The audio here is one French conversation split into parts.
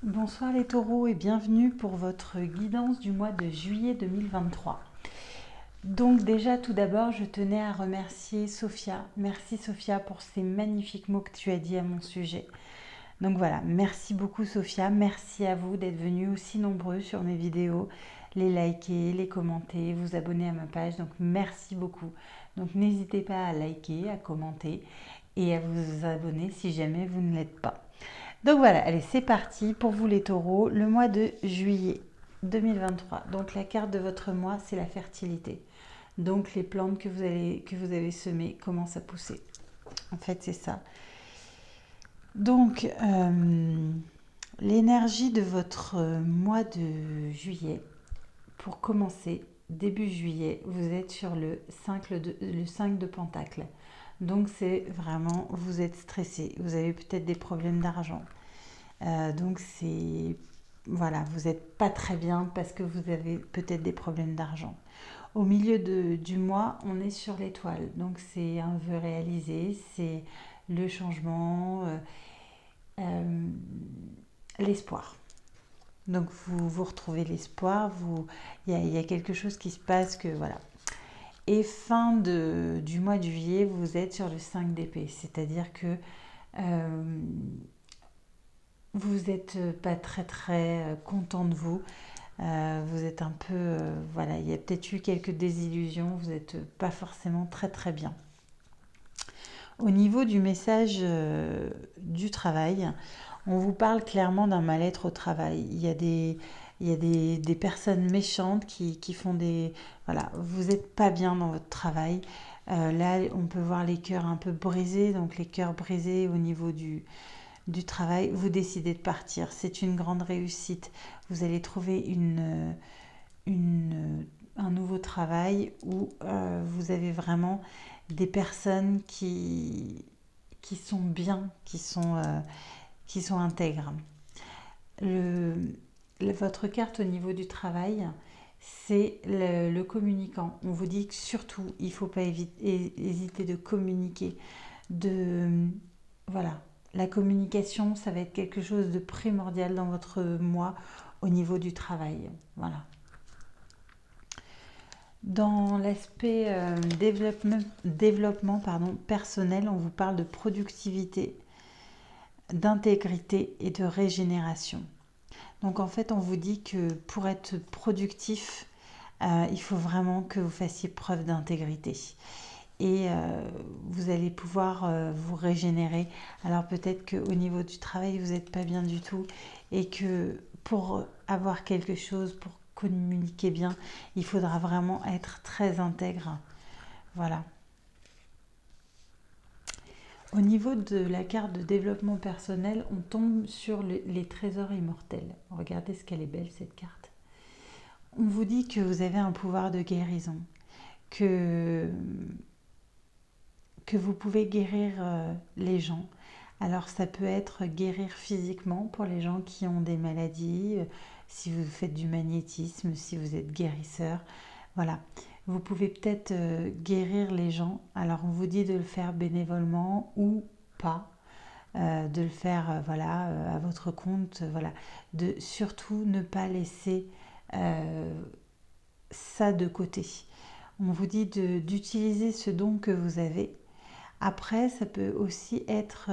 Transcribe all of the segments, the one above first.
Bonsoir les taureaux et bienvenue pour votre guidance du mois de juillet 2023. Donc déjà tout d'abord je tenais à remercier Sophia. Merci Sophia pour ces magnifiques mots que tu as dit à mon sujet. Donc voilà, merci beaucoup Sophia, merci à vous d'être venus aussi nombreux sur mes vidéos, les liker, les commenter, vous abonner à ma page. Donc merci beaucoup. Donc n'hésitez pas à liker, à commenter et à vous abonner si jamais vous ne l'êtes pas. Donc voilà, allez, c'est parti pour vous les taureaux, le mois de juillet 2023. Donc la carte de votre mois, c'est la fertilité. Donc les plantes que vous avez semées commencent à pousser. En fait, c'est ça. Donc l'énergie de votre mois de juillet, pour commencer, début juillet, vous êtes sur le 5 de Pentacle. Donc c'est vraiment, vous êtes stressé, vous avez peut-être des problèmes d'argent. Donc c'est, voilà, vous n'êtes pas très bien parce que vous avez peut-être des problèmes d'argent. Au milieu du mois, on est sur l'étoile. Donc c'est un vœu réalisé, c'est le changement, euh, l'espoir. Donc vous retrouvez l'espoir, il y a quelque chose qui se passe que voilà. Et fin du mois de juillet, vous êtes sur le 5 d'épée, c'est-à-dire que euh, vous n'êtes pas très content de vous. Vous êtes un peu, voilà, il y a peut-être eu quelques désillusions, vous n'êtes pas forcément très bien. Au niveau du message du travail, on vous parle clairement d'un mal-être au travail. Il y a des personnes méchantes qui font des... Voilà, vous n'êtes pas bien dans votre travail. Là, on peut voir les cœurs un peu brisés, donc les cœurs brisés au niveau du travail. Vous décidez de partir. C'est une grande réussite. Vous allez trouver un nouveau travail où vous avez vraiment des personnes qui sont bien, qui sont intègres. Le, votre carte au niveau du travail, c'est le communicant. On vous dit que surtout, il ne faut pas hésiter de communiquer. De, voilà, la communication, ça va être quelque chose de primordial dans votre mois au niveau du travail. Voilà. Dans l'aspect développement personnel, on vous parle de productivité, d'intégrité et de régénération. Donc en fait, on vous dit que pour être productif, il faut vraiment que vous fassiez preuve d'intégrité. Et vous allez pouvoir vous régénérer. Alors peut-être qu'au niveau du travail, vous n'êtes pas bien du tout et que pour avoir quelque chose, pour communiquer bien, il faudra vraiment être très intègre. Voilà. Au niveau de la carte de développement personnel, on tombe sur les trésors immortels. Regardez ce qu'elle est belle cette carte. On vous dit que vous avez un pouvoir de guérison, que, que vous pouvez guérir les gens. Alors ça peut être guérir physiquement pour les gens qui ont des maladies, si vous faites du magnétisme, si vous êtes guérisseur. Voilà. Vous pouvez peut-être guérir les gens. Alors on vous dit de le faire bénévolement ou pas. De le faire voilà, à votre compte. Voilà. De surtout ne pas laisser ça de côté. On vous dit d'utiliser ce don que vous avez. Après, ça peut aussi être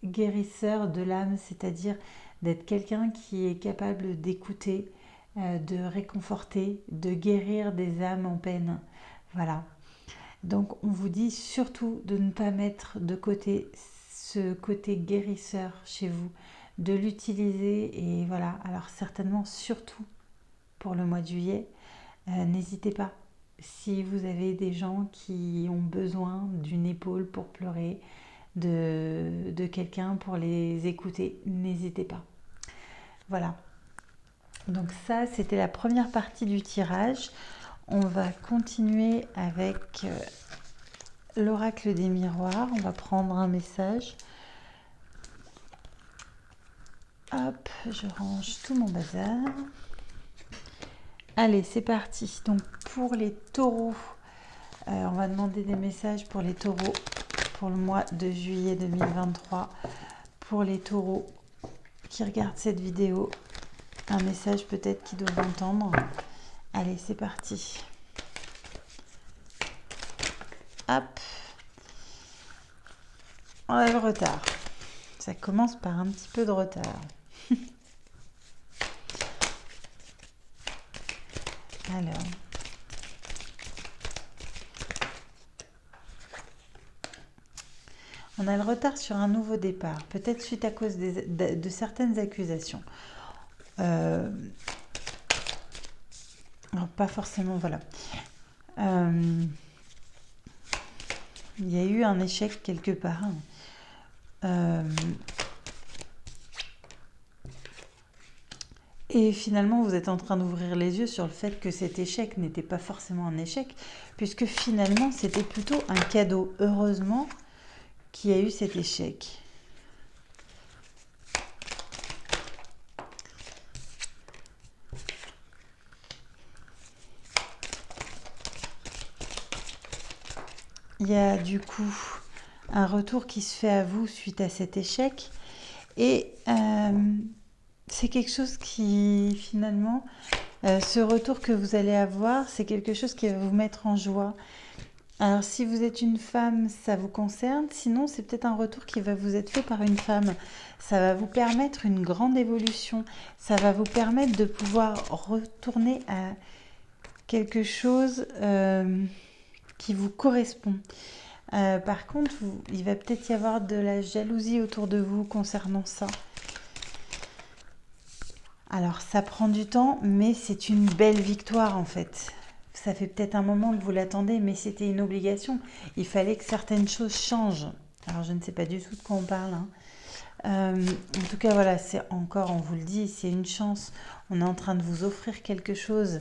guérisseur de l'âme, c'est-à-dire d'être quelqu'un qui est capable d'écouter, de réconforter, de guérir des âmes en peine. Voilà. Donc on vous dit surtout de ne pas mettre de côté ce côté guérisseur chez vous, de l'utiliser et voilà. Alors certainement surtout pour le mois de juillet, n'hésitez pas. Si vous avez des gens qui ont besoin d'une épaule pour pleurer, de quelqu'un pour les écouter, n'hésitez pas. Voilà. Donc ça, c'était la première partie du tirage. On va continuer avec l'oracle des miroirs. On va prendre un message. Hop, je range tout mon bazar. Allez, c'est parti. Donc pour les taureaux, on va demander des messages pour les taureaux pour le mois de juillet 2023. Pour les taureaux qui regardent cette vidéo un message peut-être qu'ils doivent entendre. Allez, c'est parti. Hop. On a le retard. Ça commence par un petit peu de retard. Alors. On a le retard sur un nouveau départ, peut-être suite à cause de certaines accusations. Alors, pas forcément, voilà. Il y a eu un échec quelque part. Et finalement, vous êtes en train d'ouvrir les yeux sur le fait que cet échec n'était pas forcément un échec, puisque finalement, c'était plutôt un cadeau. Heureusement qu'il y a eu cet échec. Il y a du coup un retour qui se fait à vous suite à cet échec. Et c'est quelque chose qui, finalement, ce retour que vous allez avoir, c'est quelque chose qui va vous mettre en joie. Alors, si vous êtes une femme, ça vous concerne. Sinon, c'est peut-être un retour qui va vous être fait par une femme. Ça va vous permettre une grande évolution. Ça va vous permettre de pouvoir retourner à quelque chose qui vous correspond. Par contre, il va peut-être y avoir de la jalousie autour de vous concernant ça. Alors, ça prend du temps, mais c'est une belle victoire en fait. Ça fait peut-être un moment que vous l'attendez, mais c'était une obligation. Il fallait que certaines choses changent. Alors, je ne sais pas du tout de quoi on parle. En tout cas, voilà, c'est encore, on vous le dit, c'est une chance. On est en train de vous offrir quelque chose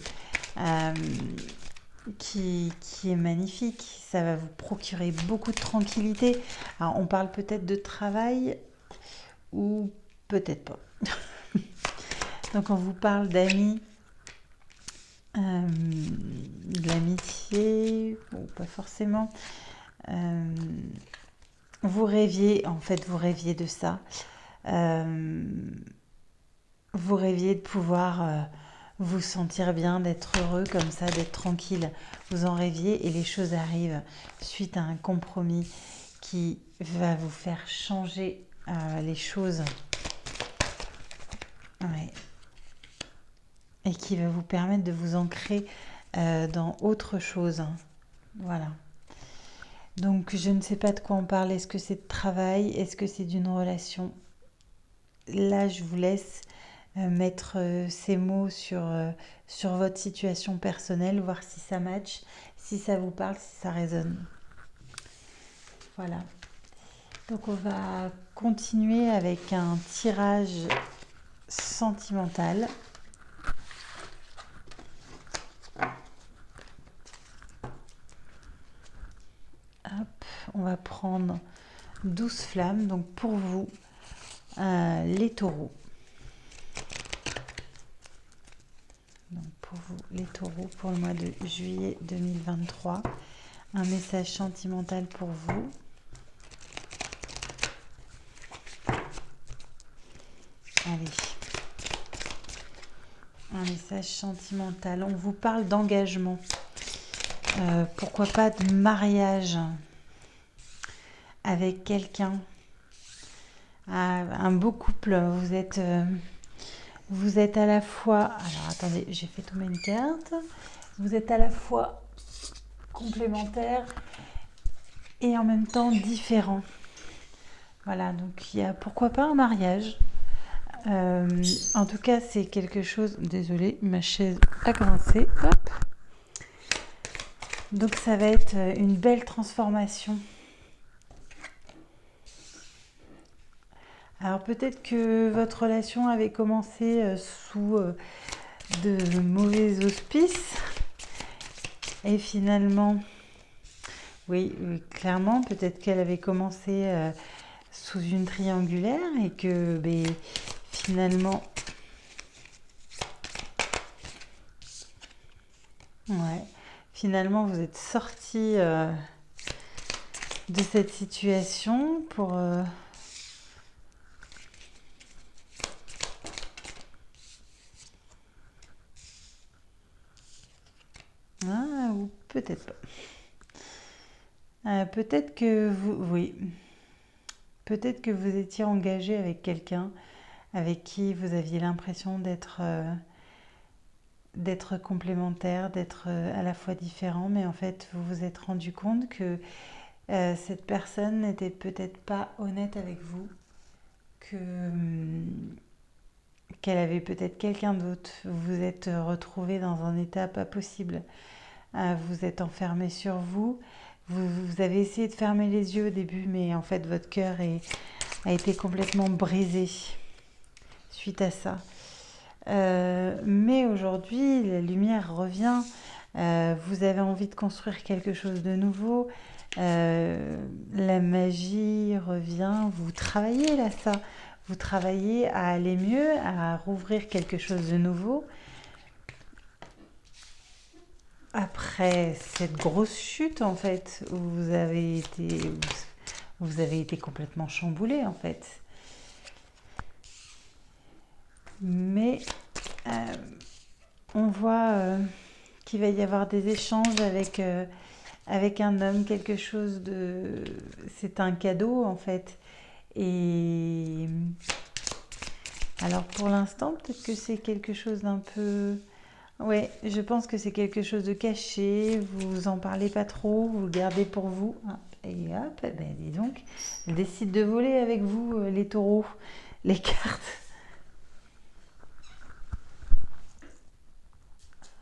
qui est magnifique. Ça va vous procurer beaucoup de tranquillité. Alors, on parle peut-être de travail ou peut-être pas. Donc, on vous parle d'amis, de l'amitié, ou pas forcément. Vous rêviez, en fait, vous rêviez de ça. Vous rêviez de pouvoir vous sentir bien, d'être heureux comme ça, d'être tranquille. Vous en rêviez et les choses arrivent suite à un compromis qui va vous faire changer les choses. Ouais. Et qui va vous permettre de vous ancrer dans autre chose. Voilà. Donc, je ne sais pas de quoi on parle. Est-ce que c'est de travail? Est-ce que c'est d'une relation? Là, je vous laisse mettre ces mots sur votre situation personnelle, voir si ça match, si ça vous parle, si ça résonne. Voilà. Donc, on va continuer avec un tirage sentimental. Hop, on va prendre 12 flammes. Donc, pour vous, les taureaux. Donc pour vous, les taureaux, pour le mois de juillet 2023, un message sentimental pour vous. Allez, un message sentimental. On vous parle d'engagement. Pourquoi pas de mariage avec quelqu'un. Un beau couple. Vous êtes à la fois... Alors, attendez, j'ai fait tomber une carte. Vous êtes à la fois complémentaires et en même temps différents. Voilà, donc il y a pourquoi pas un mariage. En tout cas, c'est quelque chose... Désolée, ma chaise a grincé. Hop. Donc, ça va être une belle transformation. Alors peut-être que votre relation avait commencé sous de mauvais auspices et finalement, oui, clairement, peut-être qu'elle avait commencé sous une triangulaire et que finalement, ouais, finalement vous êtes sorti de cette situation pour... peut-être pas. Peut-être que vous, oui, peut-être que vous étiez engagé avec quelqu'un avec qui vous aviez l'impression d'être complémentaire, d'être à la fois différent, mais en fait vous vous êtes rendu compte que cette personne n'était peut-être pas honnête avec vous, que qu'elle avait peut-être quelqu'un d'autre. Vous vous êtes retrouvé dans un état pas possible. Vous êtes enfermé sur vous. Vous avez essayé de fermer les yeux au début, mais en fait votre cœur a été complètement brisé suite à ça. Mais aujourd'hui, la lumière revient. Vous avez envie de construire quelque chose de nouveau. La magie revient. Vous travaillez là, ça. Vous travaillez à aller mieux, à rouvrir quelque chose de nouveau. Après cette grosse chute, en fait, où vous avez été complètement chamboulé, en fait. Mais on voit qu'il va y avoir des échanges avec un homme, quelque chose de... C'est un cadeau, en fait. Et alors, pour l'instant, peut-être que c'est quelque chose d'un peu... Ouais, je pense que c'est quelque chose de caché, vous en parlez pas trop, vous le gardez pour vous. Et hop, ben dis donc, elle décide de voler avec vous, les taureaux, les cartes.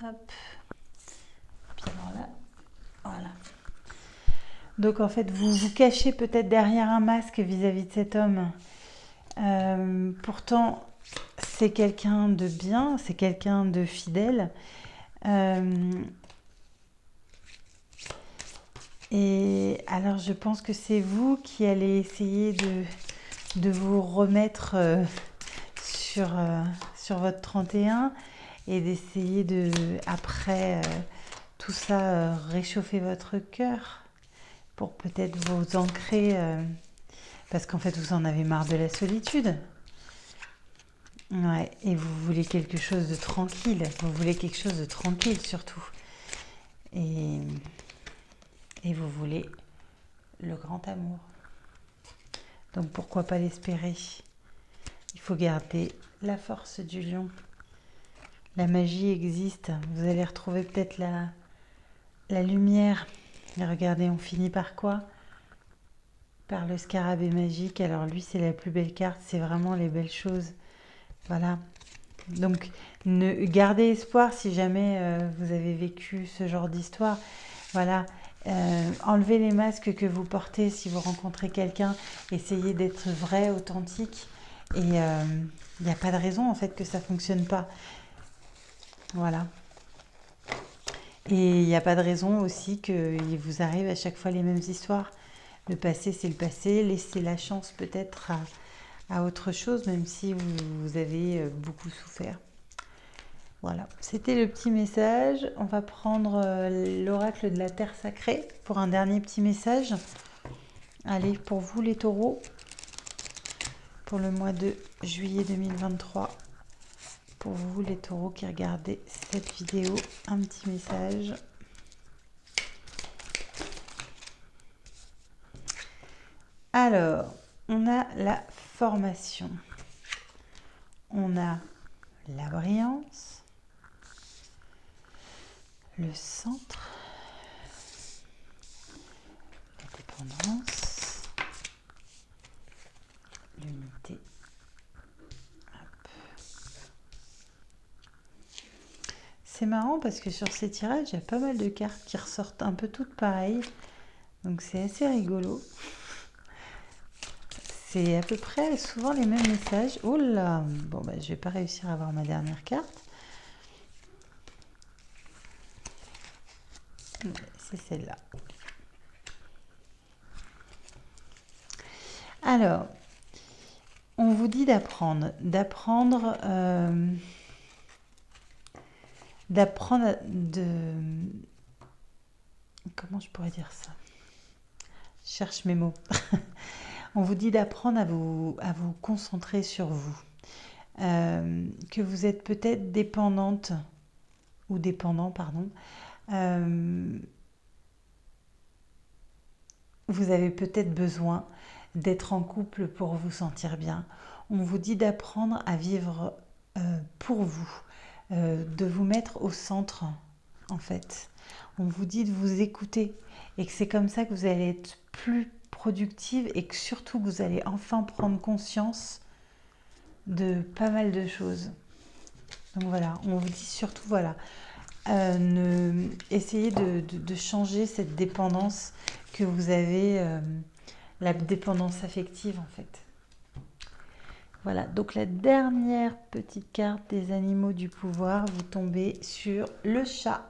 Hop, puis alors là, voilà. Donc en fait, vous vous cachez peut-être derrière un masque vis-à-vis de cet homme. Pourtant, c'est quelqu'un de bien, c'est quelqu'un de fidèle. Et alors, je pense que c'est vous qui allez essayer de vous remettre sur votre 31 et d'essayer de, après tout ça, réchauffer votre cœur pour peut-être vous ancrer, parce qu'en fait, vous en avez marre de la solitude. Ouais, et vous voulez quelque chose de tranquille. Vous voulez quelque chose de tranquille surtout. Et, et vous voulez le grand amour. Donc pourquoi pas l'espérer? Il faut garder la force du lion. La magie existe. Vous allez retrouver peut-être la lumière. Et regardez, on finit par quoi? Par le scarabée magique. Alors lui, c'est la plus belle carte. C'est vraiment les belles choses. Voilà. Donc, gardez espoir si jamais vous avez vécu ce genre d'histoire. Voilà. Enlevez les masques que vous portez si vous rencontrez quelqu'un. Essayez d'être vrai, authentique. Et il n'y a pas de raison en fait que ça ne fonctionne pas. Voilà. Et il n'y a pas de raison aussi qu'il vous arrive à chaque fois les mêmes histoires. Le passé, c'est le passé. Laissez la chance peut-être à autre chose, même si vous avez beaucoup souffert. Voilà, c'était le petit message. On va prendre l'oracle de la terre sacrée pour un dernier petit message. Allez, pour vous les taureaux, pour le mois de juillet 2023. Pour vous les taureaux qui regardez cette vidéo, un petit message. Alors, on a la formation. On a la brillance, le centre, la dépendance, l'unité. C'est marrant parce que sur ces tirages, il y a pas mal de cartes qui ressortent un peu toutes pareilles. Donc c'est assez rigolo. C'est à peu près souvent les mêmes messages. Oh là! Bon, bah, je vais pas réussir à avoir ma dernière carte. C'est celle-là. Alors, on vous dit d'apprendre de... Comment je pourrais dire ça? Je cherche mes mots. On vous dit d'apprendre à vous concentrer sur vous. Que vous êtes peut-être dépendante ou dépendant, pardon, vous avez peut-être besoin d'être en couple pour vous sentir bien. On vous dit d'apprendre à vivre pour vous, de vous mettre au centre, en fait. On vous dit de vous écouter et que c'est comme ça que vous allez être plus productive et que surtout vous allez enfin prendre conscience de pas mal de choses. Donc voilà, on vous dit surtout, voilà, essayez de changer cette dépendance que vous avez, la dépendance affective en fait. Voilà, donc la dernière petite carte des animaux du pouvoir, vous tombez sur le chat.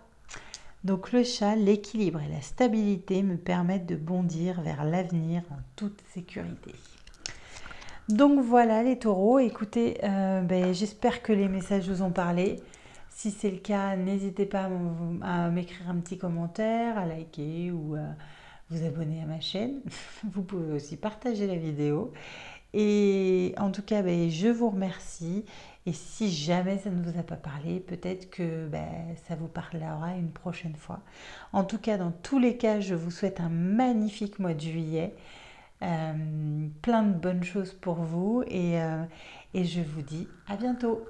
Donc le chat, l'équilibre et la stabilité me permettent de bondir vers l'avenir en toute sécurité. Donc voilà les taureaux, écoutez, j'espère que les messages vous ont parlé. Si c'est le cas, n'hésitez pas à m'écrire un petit commentaire, à liker ou à vous abonner à ma chaîne. Vous pouvez aussi partager la vidéo. Et en tout cas, je vous remercie. Et si jamais ça ne vous a pas parlé, peut-être que ça vous parlera une prochaine fois. En tout cas, dans tous les cas, je vous souhaite un magnifique mois de juillet. Plein de bonnes choses pour vous et je vous dis à bientôt.